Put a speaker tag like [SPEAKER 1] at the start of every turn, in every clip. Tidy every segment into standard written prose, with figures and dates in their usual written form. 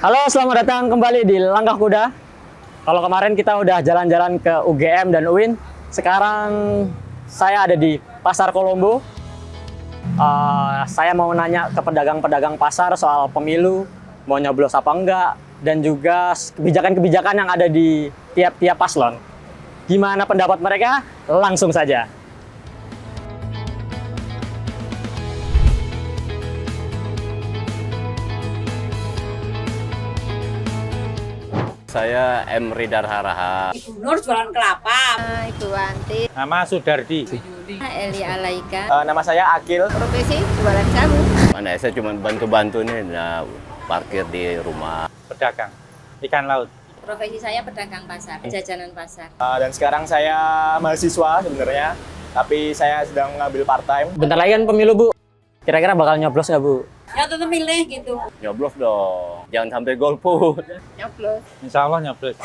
[SPEAKER 1] Halo, selamat datang kembali di Langkah Kuda. Kalau kemarin kita udah jalan-jalan ke UGM dan UIN, sekarang saya ada di Pasar Kolombo. Saya mau nanya ke pedagang-pedagang pasar soal pemilu, mau nyoblos apa enggak, dan juga kebijakan-kebijakan yang ada di tiap-tiap paslon. Gimana pendapat mereka? Langsung saja.
[SPEAKER 2] Saya M. Ridar Haraha.
[SPEAKER 3] Ibu Nur jualan kelapa.
[SPEAKER 4] Ibu Wanti,
[SPEAKER 5] Nama Sudardi.
[SPEAKER 4] Eli Alaika,
[SPEAKER 6] Nama saya Akil.
[SPEAKER 4] profesi jualan jamu.
[SPEAKER 2] Mana saya cuma bantu-bantu nih, parkir di rumah.
[SPEAKER 5] Pedagang ikan laut.
[SPEAKER 4] Profesi saya pedagang pasar, jajanan pasar.
[SPEAKER 6] Dan sekarang saya mahasiswa sebenarnya, tapi saya sedang mengambil part time.
[SPEAKER 1] Bentar lagi kan pemilu, Bu. Kira-kira bakal nyoblos nggak, Bu?
[SPEAKER 3] Ya tetap milih gitu.
[SPEAKER 2] Nyoblos dong, jangan sampai golput.
[SPEAKER 4] Nyoblos.
[SPEAKER 5] Insya Allah nyoblos.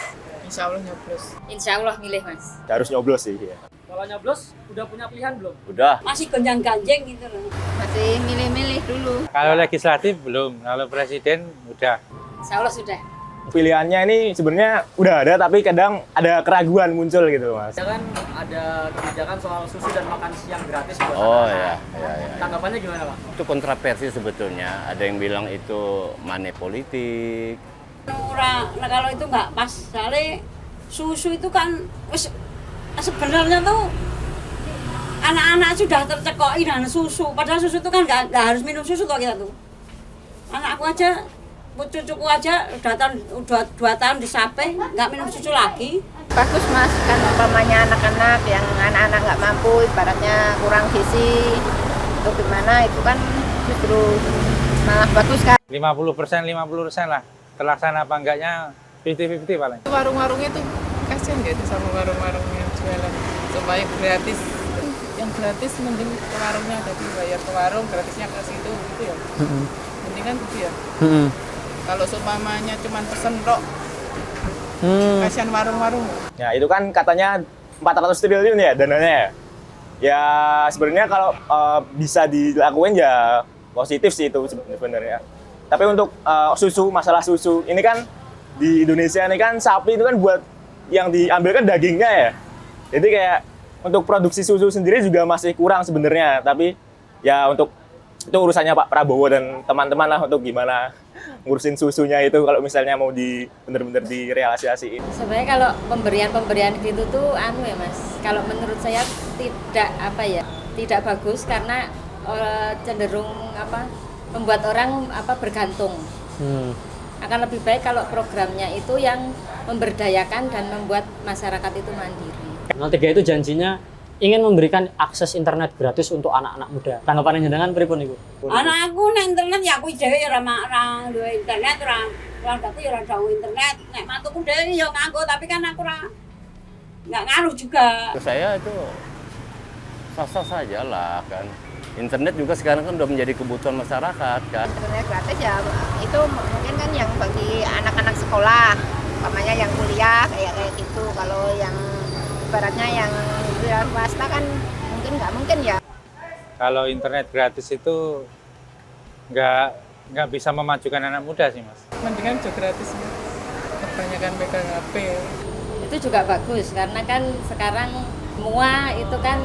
[SPEAKER 4] Insya Allah milih mas.
[SPEAKER 6] Harus nyoblos sih. Ya.
[SPEAKER 1] Kalau nyoblos, udah punya pilihan belum?
[SPEAKER 2] Udah,
[SPEAKER 3] Masih gonjang-ganjeng gitu loh.
[SPEAKER 4] Masih milih-milih dulu.
[SPEAKER 5] Kalau legislatif belum, kalau presiden udah.
[SPEAKER 4] Insya Allah sudah.
[SPEAKER 6] Pilihannya ini sebenarnya udah ada, tapi kadang ada keraguan muncul gitu, Mas.
[SPEAKER 1] Kan ada kebijakan soal susu dan makan siang gratis buat
[SPEAKER 2] oh
[SPEAKER 1] anak-anak.
[SPEAKER 2] ya.
[SPEAKER 1] Tanggapannya gimana, Pak?
[SPEAKER 2] Itu kontroversi sebetulnya. Ada yang bilang itu money politik.
[SPEAKER 3] Nah kalau itu nggak pas, soalnya susu itu kan sebenarnya tuh anak-anak sudah tercekoki dengan susu. Padahal susu itu kan nggak harus minum susu tuh kita tuh. Anakku aja, cucuku aja udah 2 tahun disape nggak minum susu lagi.
[SPEAKER 4] Bagus mas, kan umpamanya anak-anak yang anak-anak nggak mampu, ibaratnya kurang gizi, itu gimana, itu kan justru malah bagus kan.
[SPEAKER 5] 50% lah. Terlaksana apa enggaknya 50-50 paling.
[SPEAKER 7] Warung-warungnya tuh kasihan gitu sama warung-warung yang jualan supaya gratis. Yang gratis mending ke warungnya, jadi bayar ke warung gratisnya ke situ gitu ya. Mendingan gitu ya. Kalau seumpamanya cuma pesen tok, kasihan warung-warung.
[SPEAKER 6] Ya itu kan katanya 400 triliun ya dananya ya. Ya sebenarnya kalau bisa dilakuin ya positif sih itu sebenarnya. Tapi untuk masalah susu, ini kan di Indonesia ini kan sapi itu kan buat yang diambil kan dagingnya ya. Jadi kayak untuk produksi susu sendiri juga masih kurang sebenarnya. Tapi ya untuk itu urusannya Pak Prabowo dan teman-teman lah untuk gimana ngurusin susunya itu kalau misalnya mau bener-bener direalisasiin.
[SPEAKER 4] Sebenarnya kalau pemberian gitu tuh ya mas, kalau menurut saya tidak bagus karena cenderung membuat orang bergantung. Akan lebih baik kalau programnya itu yang memberdayakan dan membuat masyarakat itu mandiri.
[SPEAKER 1] 03 itu janjinya ingin memberikan akses internet gratis untuk anak-anak muda. Tanggapan jenengan pripun Ibu?
[SPEAKER 3] Anakku nek internet ya aku dhewe ya ora duwe internet, ora dadi ya ora gawe internet. Nek mantuku dhewe ya nganggo tapi kan aku nggak ngaruh juga.
[SPEAKER 2] Menurut saya itu sah-sah saja lah kan. Internet juga sekarang kan udah menjadi kebutuhan masyarakat kan.
[SPEAKER 4] Sebenarnya gratis ya, itu mungkin kan yang bagi anak-anak sekolah, umpamanya yang kuliah kayak gitu. Kalau yang ibaratnya yang wira swasta kan nggak mungkin ya.
[SPEAKER 5] Kalau internet gratis itu nggak bisa memajukan anak muda sih mas.
[SPEAKER 7] Mendingan juga gratis ya. Kebanyakan pegang HP.
[SPEAKER 4] Itu juga bagus karena kan sekarang semua itu kan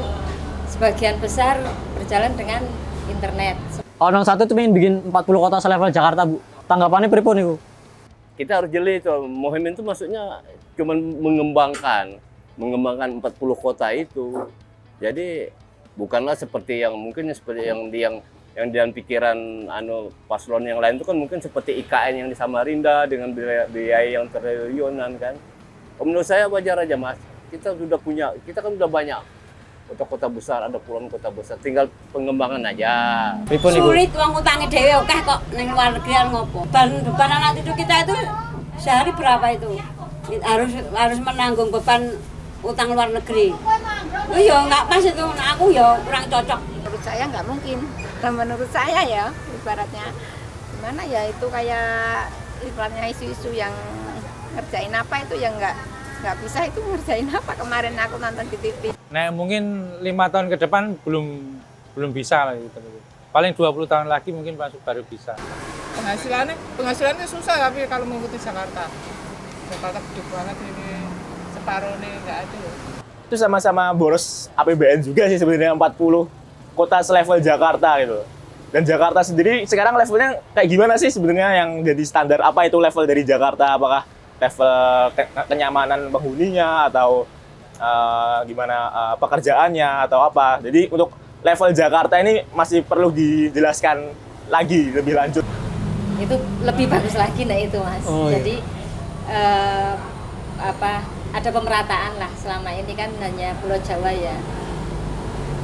[SPEAKER 4] sebagian besar berjalan dengan internet.
[SPEAKER 1] Orang satu tuh ingin bikin 40 kota selevel Jakarta, Bu. Tanggapannya pripun Ibu?
[SPEAKER 2] Kita harus jeli itu. Muhaimin itu maksudnya cuma mengembangkan 40 kota itu. Jadi bukanlah seperti yang dalam pikiran paslon yang lain itu kan mungkin seperti IKN yang di Samarinda dengan biaya yang triliunan kan. Menurut saya wajar aja mas. Kita kan udah banyak kota-kota besar, ada puluhan kota besar, tinggal pengembangan aja.
[SPEAKER 1] Pripun Ibu?
[SPEAKER 3] Sulit uang utangnya dhewe akeh kok ning luar negeri ngopo. Beban anak cucu kita itu sehari berapa itu? Harus menanggung beban utang luar negeri. Oh ya nggak pas itu, aku ya kurang cocok.
[SPEAKER 4] Menurut saya nggak mungkin. Dan menurut saya ya, ibaratnya gimana ya, itu kayak ibaratnya isu-isu yang ngerjain apa itu yang nggak bisa itu ngerjain apa. Kemarin aku nonton di TV.
[SPEAKER 5] Nah mungkin 5 tahun ke depan belum bisa lah gitu. Paling 20 tahun lagi mungkin baru bisa.
[SPEAKER 7] penghasilannya susah tapi kalau mengikuti Jakarta gede banget ini, separuh nih nggak ada.
[SPEAKER 6] Itu sama-sama boros APBN juga sih sebenarnya 40 kota selevel Jakarta gitu. Dan Jakarta sendiri sekarang levelnya kayak gimana sih sebenarnya yang jadi standar? Apa itu level dari Jakarta? Apakah level kenyamanan penghuninya atau gimana pekerjaannya atau apa? Jadi untuk level Jakarta ini masih perlu dijelaskan lagi lebih lanjut.
[SPEAKER 4] Itu lebih bagus lagi nah itu mas.
[SPEAKER 1] Oh, iya.
[SPEAKER 4] Jadi ada pemerataan lah, selama ini kan hanya Pulau Jawa ya.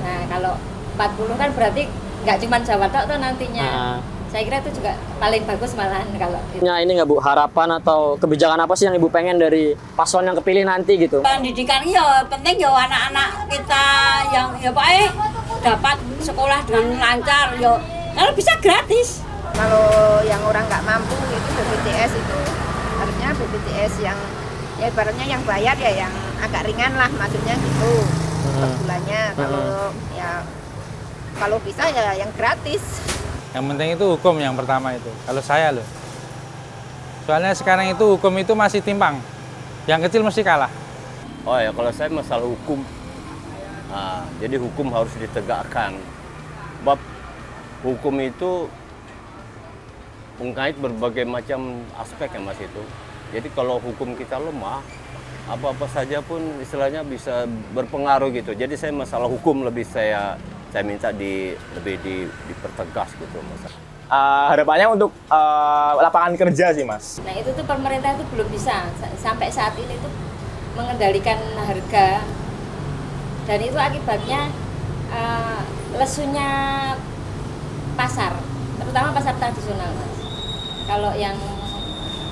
[SPEAKER 4] Nah kalau 40 kan berarti nggak cuma Jawa tok tuh nantinya. Saya kira itu juga paling bagus malahan kalau itu.
[SPEAKER 1] Ini nggak Bu, harapan atau kebijakan apa sih yang Ibu pengen dari paslon yang kepilih nanti gitu?
[SPEAKER 3] Pendidikan ya penting ya, anak-anak kita yang ya baik dapat sekolah dengan lancar ya, kalau bisa gratis.
[SPEAKER 8] Kalau yang orang nggak mampu itu BPJS itu harusnya BPJS yang ya ibaratnya yang bayar ya yang agak ringan lah, maksudnya gitu per bulannya. Kalau bisa ya yang gratis.
[SPEAKER 5] Yang penting itu hukum yang pertama itu. Kalau saya loh. Soalnya sekarang itu hukum itu masih timpang. Yang kecil mesti kalah.
[SPEAKER 2] Oh ya, kalau saya masalah hukum, jadi hukum harus ditegakkan. Sebab hukum itu mengkait berbagai macam aspek ya mas itu. Jadi kalau hukum kita lemah, apa-apa saja pun istilahnya bisa berpengaruh gitu. Jadi saya masalah hukum lebih saya minta lebih dipertegas gitu mas.
[SPEAKER 6] Harapannya untuk lapangan kerja sih mas.
[SPEAKER 4] Nah itu tuh pemerintah itu belum bisa sampai saat ini tuh mengendalikan harga, dan itu akibatnya lesunya pasar, terutama pasar tradisional mas. Kalau yang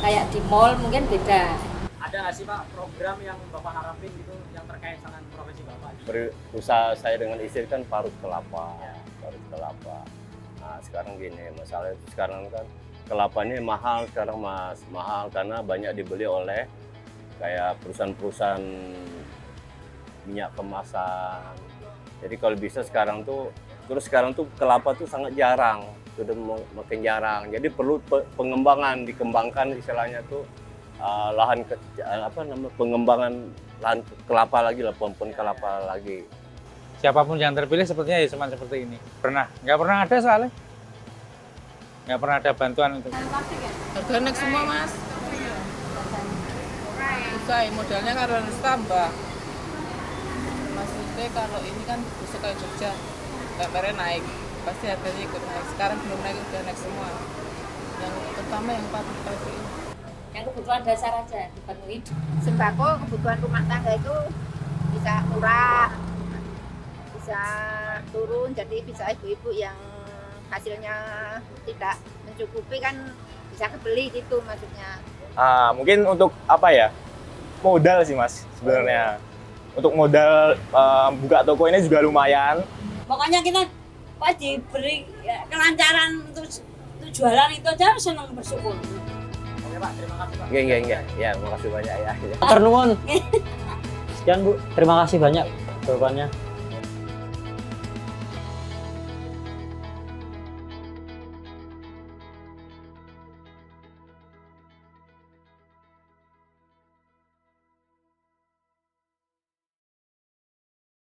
[SPEAKER 4] kayak di mall mungkin beda.
[SPEAKER 1] Ada nggak sih Pak program yang Bapak harapin gitu yang terkait dengan profesi Bapak?
[SPEAKER 2] Usaha saya dengan istri kan parut kelapa, parut kelapa. Nah sekarang gini, masalah itu sekarang kan kelapanya mahal sekarang mas, mahal karena banyak dibeli oleh kayak perusahaan-perusahaan minyak kemasan. Jadi kalau bisa sekarang tuh, terus sekarang tuh kelapa tuh sangat jarang, sudah makin jarang. Jadi perlu pengembangan, dikembangkan istilahnya tuh lahan pengembangan lahan kelapa lagi lah, pohon kelapa lagi.
[SPEAKER 5] Siapapun yang terpilih sepertinya ya cuma seperti ini. Nggak pernah ada soalnya. Nggak pernah ada bantuan untuk.
[SPEAKER 7] Harga naik semua mas. Susah, modalnya kan harus tambah. Maksudnya kalau ini kan bisa kayak Jogja, UMR naik, pasti harganya ikut naik. Sekarang belum naik, udah naik semua. Yang terutama yang pabrik ini.
[SPEAKER 4] Yang kebutuhan dasar aja dipenuhi.
[SPEAKER 8] Sembako kebutuhan rumah tangga itu bisa murah, bisa turun, jadi bisa ibu-ibu yang hasilnya tidak mencukupi kan bisa kebeli gitu maksudnya.
[SPEAKER 6] Mungkin untuk apa ya, modal sih mas sebenarnya. Untuk modal buka toko ini juga lumayan.
[SPEAKER 3] Pokoknya kita pas diberi kelancaran untuk jualan itu aja senang, bersyukur.
[SPEAKER 1] Oke Pak, terima kasih Pak.
[SPEAKER 2] Enggak. Ya, makasih banyak ya.
[SPEAKER 1] Matur nuwun. Sekian Bu, terima kasih banyak jawabannya.